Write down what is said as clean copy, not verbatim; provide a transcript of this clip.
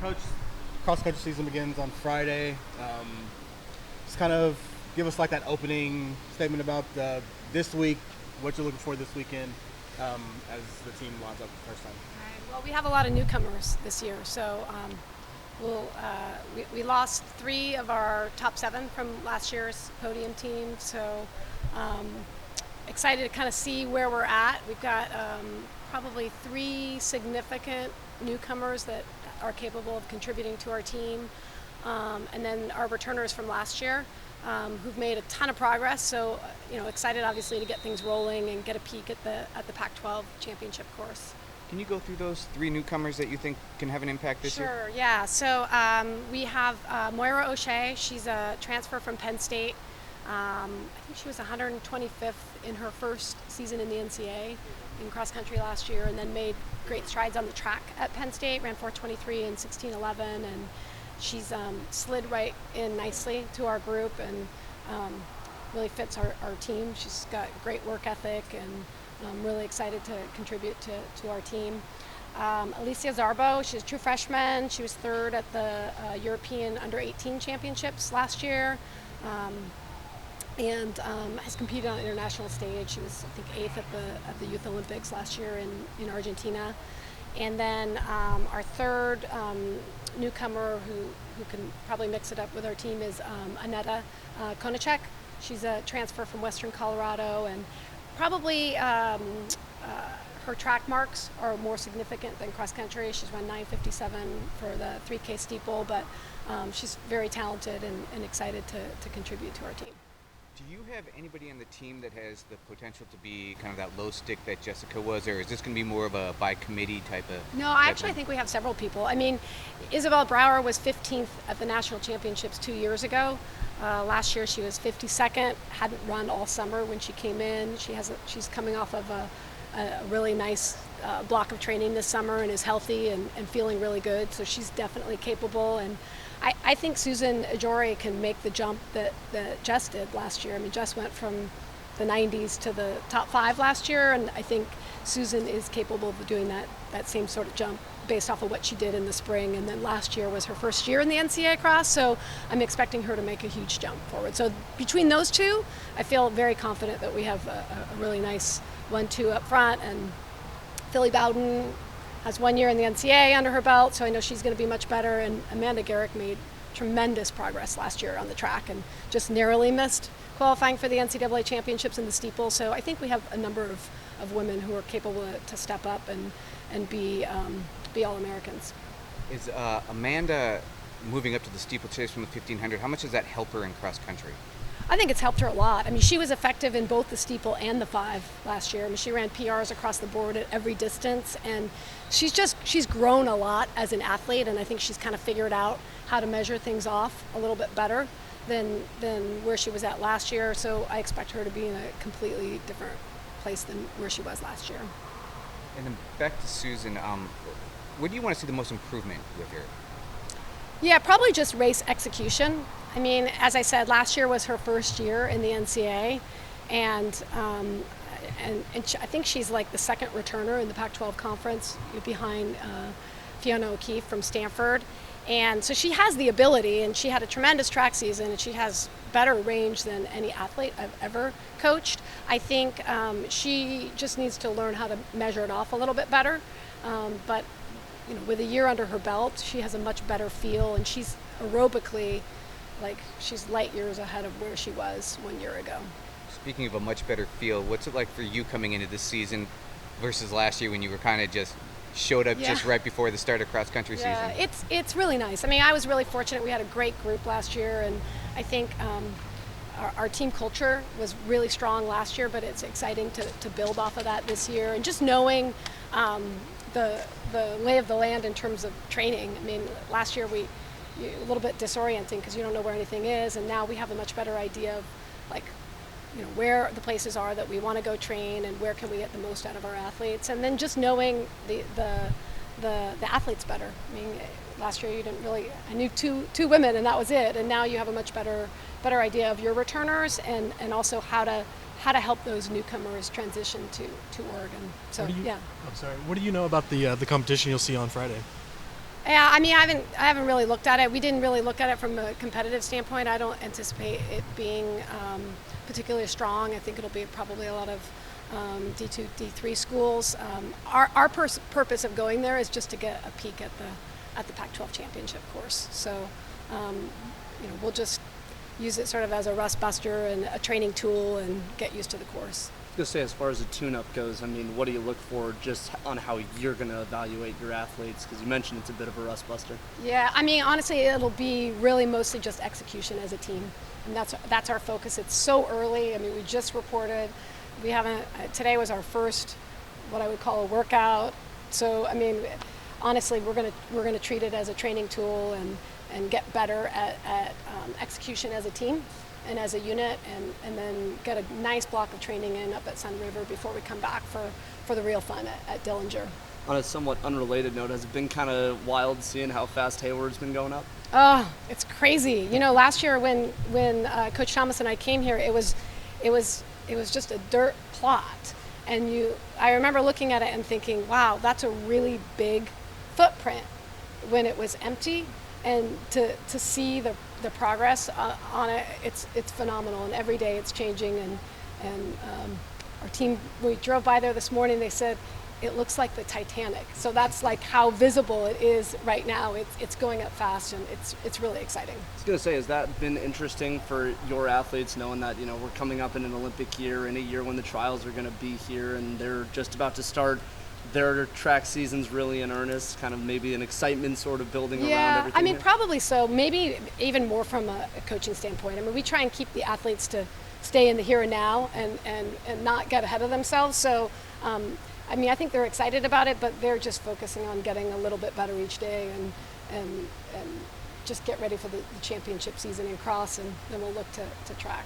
Coach, cross-country season begins on Friday. Just kind of give us like that opening statement about this week, what you're looking for this weekend as the team lines up the first time. All right. Well, we have a lot of newcomers this year, so we lost 3 of our top 7 from last year's podium team. So excited to kind of see where we're at. We've got probably 3 significant newcomers that are capable of contributing to our team, and then our returners from last year who've made a ton of progress. So excited obviously to get things rolling and get a peek at the Pac-12 championship course. Can you go through those 3 newcomers that you think can have an impact this year? Sure, yeah. So we have Moira O'Shea. She's a transfer from Penn State. I think she was 125th in her first season in the NCAA in cross country last year, and then made great strides on the track at Penn State, ran 4:23 in 16:11, and she's slid right in nicely to our group and really fits our team. She's got great work ethic, and I'm really excited to contribute to our team. Alicia Zarbo, she's a true freshman. She was 3rd at the European Under-18 Championships last year, and has competed on the international stage. She was, I think, 8th at the Youth Olympics last year in Argentina. And then our 3rd newcomer who can probably mix it up with our team is Aneta Konachek. She's a transfer from Western Colorado, and probably her track marks are more significant than cross country. She's run 9:57 for the 3K steeple, but she's very talented and excited to contribute to our team. Do you have anybody on the team that has the potential to be kind of that low stick that Jessica was, or is this going to be more of a by committee type of? No, I think we have several people. I mean, Isabel Brower was 15th at the national championships 2 years ago. Last year she was 52nd, hadn't run all summer when she came in. She's coming off of a really nice block of training this summer and is healthy and feeling really good. So she's definitely capable. And I think Susan Ajori can make the jump that Jess did last year. I mean, Jess went from the 90s to the top 5 last year, and I think Susan is capable of doing that same sort of jump based off of what she did in the spring. And then last year was her first year in the NCAA cross, so I'm expecting her to make a huge jump forward. So between those 2, I feel very confident that we have a really nice 1-2 up front. And Philly Bowden has 1 year in the NCAA under her belt, so I know she's going to be much better. And Amanda Garrick made tremendous progress last year on the track and just narrowly missed qualifying for the NCAA championships in the steeple. So I think we have a number of women who are capable to step up and be All-Americans. Is Amanda moving up to the steeplechase from the 1500? How much does that help her in cross country? I think it's helped her a lot. I mean, she was effective in both the steeple and the 5 last year. I mean, she ran PRs across the board at every distance, and she's grown a lot as an athlete, and I think she's kind of figured out how to measure things off a little bit better than where she was at last year. So I expect her to be in a completely different place than where she was last year. And then back to Susan, where do you want to see the most improvement with her? Yeah, probably just race execution. I mean, as I said, last year was her first year in the NCAA, and I think she's like the 2nd returner in the Pac-12 conference behind Fiona O'Keefe from Stanford. And so she has the ability, and she had a tremendous track season, and she has better range than any athlete I've ever coached. I think she just needs to learn how to measure it off a little bit better. But with a year under her belt, she has a much better feel, and she's aerobically, she's light years ahead of where she was 1 year ago. Speaking of a much better feel, what's it like for you coming into this season versus last year when you were kind of just showed up just right before the start of cross country season? Yeah, it's really nice. I mean, I was really fortunate. We had a great group last year, and I think our team culture was really strong last year, but it's exciting to build off of that this year. And just knowing the lay of the land in terms of training. I mean, last year a little bit disorienting because you don't know where anything is, and now we have a much better idea of where the places are that we want to go train and where can we get the most out of our athletes. And then just knowing the athletes better. I mean, last year I knew two women and that was it, and now you have a much better idea of your returners and also how to help those newcomers transition to Oregon. So I'm sorry. What do you know about the competition you'll see on Friday? Yeah, I mean, I haven't really looked at it. We didn't really look at it from a competitive standpoint. I don't anticipate it being particularly strong. I think it'll be probably a lot of D2, D3 schools. Our purpose of going there is just to get a peek at the Pac-12 championship course. So, we'll just use it sort of as a rust buster and a training tool and get used to the course. I was going to say, as far as a tune-up goes, I mean, what do you look for just on how you're going to evaluate your athletes? Because you mentioned it's a bit of a rust buster. Yeah, I mean, honestly, it'll be really mostly just execution as a team, and that's our focus. It's so early. I mean, we just reported. We haven't. Today was our first, what I would call a workout. So, I mean, honestly, we're gonna treat it as a training tool and get better at execution as a team and as a unit, and then get a nice block of training in up at Sun River before we come back for the real fun at Dillinger. On a somewhat unrelated note, has it been kind of wild seeing how fast Hayward's been going up? Oh, it's crazy. Last year when Coach Thomas and I came here, it was just a dirt plot, and I remember looking at it and thinking, wow, that's a really big footprint when it was empty, and to see the progress on it, it's phenomenal, and every day it's changing, and our team, we drove by there this morning, they said it looks like the Titanic. So that's like how visible it is right now. It's going up fast, and it's really exciting. I was going to say, has that been interesting for your athletes, knowing that we're coming up in an Olympic year, in a year when the trials are going to be here, and they're just about to start their track seasons really in earnest, kind of maybe an excitement sort of building around everything? I mean, here? Probably so. Maybe even more from a coaching standpoint. I mean, we try and keep the athletes to stay in the here and now and not get ahead of themselves. So, I mean, I think they're excited about it, but they're just focusing on getting a little bit better each day and just get ready for the championship season and cross, and then we'll look to track.